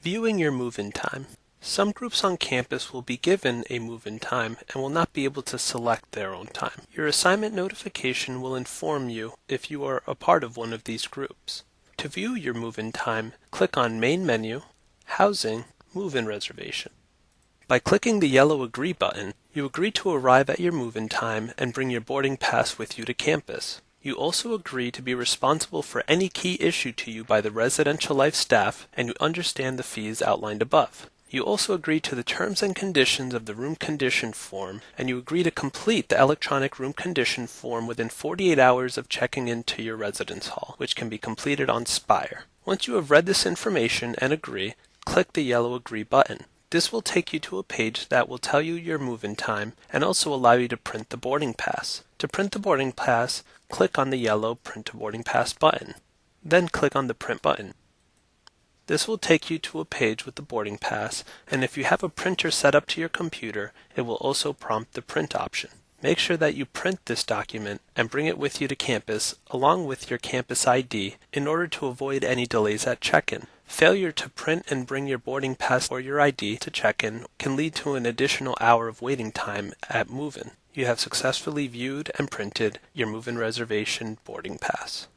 Viewing your move-in time. Some groups on campus will be given a move-in time and will not be able to select their own time. Your assignment notification will inform you if you are a part of one of these groups. To view your move-in time, click on Main Menu, Housing, Move-in Reservation. By clicking the yellow Agree button, you agree to arrive at your move-in time and bring your boarding pass with you to campus. You also agree to be responsible for any key issued to you by the Residential Life staff, and you understand the fees outlined above. You also agree to the terms and conditions of the room condition form, and you agree to complete the electronic room condition form within 48 hours of checking into your residence hall, which can be completed on Spire. Once you have read this information and agree, click the yellow Agree button. This will take you to a page that will tell you your move-in time and also allow you to print the boarding pass. To print the boarding pass, click on the yellow Print a Boarding Pass button. Then click on the Print button. This will take you to a page with the boarding pass, and if you have a printer set up to your computer, it will also prompt the print option. Make sure that you print this document and bring it with you to campus along with your campus ID in order to avoid any delays at check-in. Failure to print and bring your boarding pass or your ID to check-in can lead to an additional hour of waiting time at move-in. You have successfully viewed and printed your move-in reservation boarding pass.